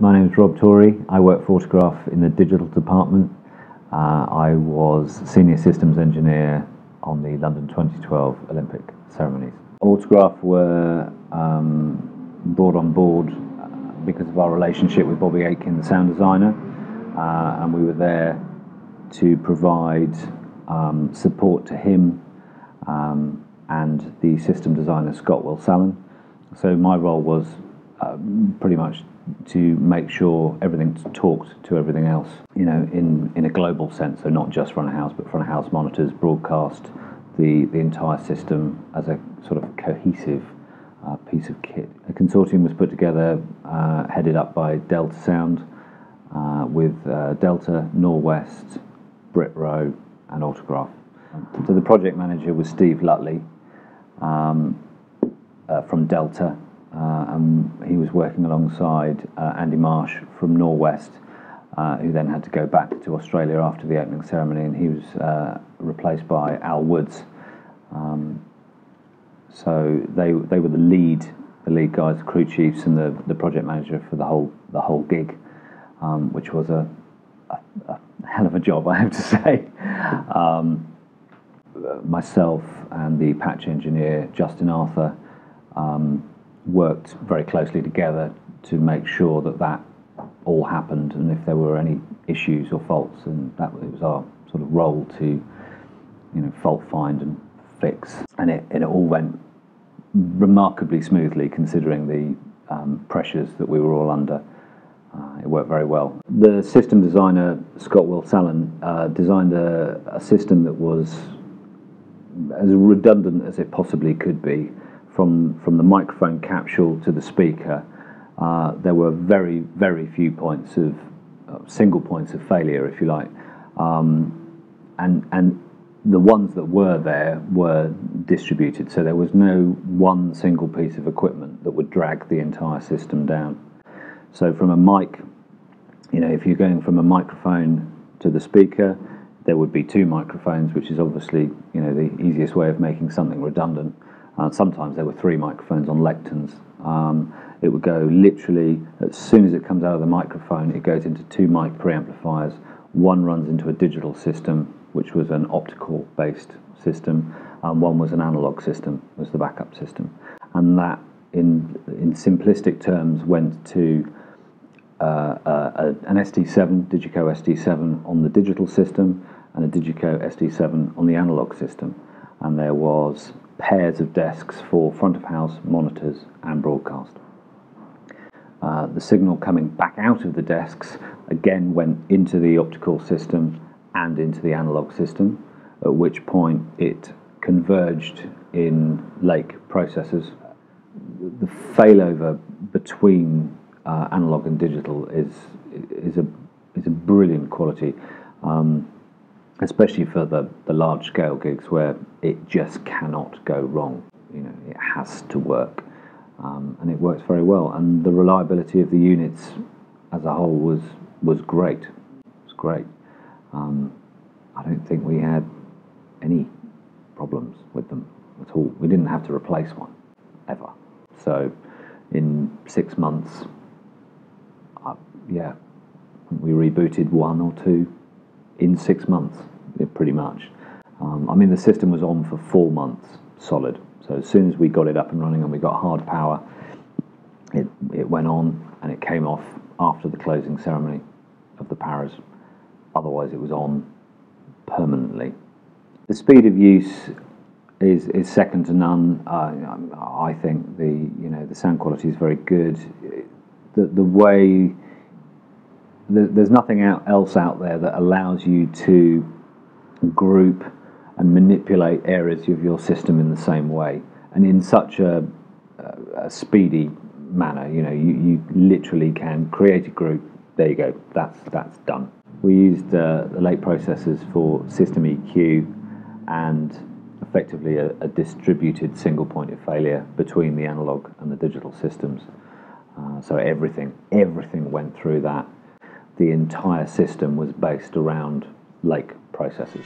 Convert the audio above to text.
my name is Tory. I work for Autograph in the digital department. I was Senior Systems Engineer on the London 2012 Olympic ceremonies. Autograph were brought on board because of our relationship with Bobby Aitken, the sound designer, and we were there to provide support to him and the system designer Scott Wilsallen. So my role was pretty much to make sure everything talked to everything else, you know, in a global sense. So not just front of house, but front of house monitors, broadcast, the entire system as a sort of cohesive piece of kit. A consortium was put together, headed up by Delta Sound, with Delta, Norwest, Brit Row, and Autograph. So the project manager was Steve Lutley from Delta. And he was working alongside Andy Marsh from Norwest, who then had to go back to Australia after the opening ceremony, and he was replaced by Al Woods. So they were the lead guys, the crew chiefs, and the project manager for the whole gig, which was a hell of a job, I have to say. Myself and the patch engineer Justin Arthur worked very closely together to make sure that all happened, and if there were any issues or faults, and it was our sort of role to, you know, fault find and fix, and it all went remarkably smoothly considering the pressures that we were all under. It worked very well. The system designer Scott Wilsallen designed a system that was as redundant as it possibly could be. From the microphone capsule to the speaker, there were very, very few points of single points of failure, if you like, and the ones that were there were distributed, so there was no one single piece of equipment that would drag the entire system down. So from a mic, you know, if you're going from a microphone to the speaker, there would be two microphones, which is obviously, you know, the easiest way of making something redundant. Sometimes there were three microphones on lecterns. It would go literally, as soon as it comes out of the microphone, it goes into two mic preamplifiers. One runs into a digital system, which was an optical based system, and one was an analog system, was the backup system. And that, in simplistic terms, went to an SD7, Digico SD7 on the digital system, and a Digico SD7 on the analog system. And there was pairs of desks for front of house monitors and broadcast. The signal coming back out of the desks again went into the optical system and into the analog system, at which point it converged in Lake processors. The failover between analog and digital is a brilliant quality. Especially for the large scale gigs where it just cannot go wrong. You know, it has to work, and it works very well. And the reliability of the units as a whole was great. It was great. I don't think we had any problems with them at all. We didn't have to replace one ever. So in 6 months, we rebooted one or two in 6 months, pretty much. I mean, the system was on for 4 months solid. So as soon as we got it up and running and we got hard power, it went on, and it came off after the closing ceremony of the Paras. Otherwise, it was on permanently. The speed of use is second to none. I think the sound quality is very good. The way there's nothing else out there that allows you to group and manipulate areas of your system in the same way, and in such a speedy manner. You know, you literally can create a group. There you go. That's done. We used the Lake processors for system EQ and effectively a distributed single point of failure between the analog and the digital systems. So everything went through that. The entire system was based around Lake processors.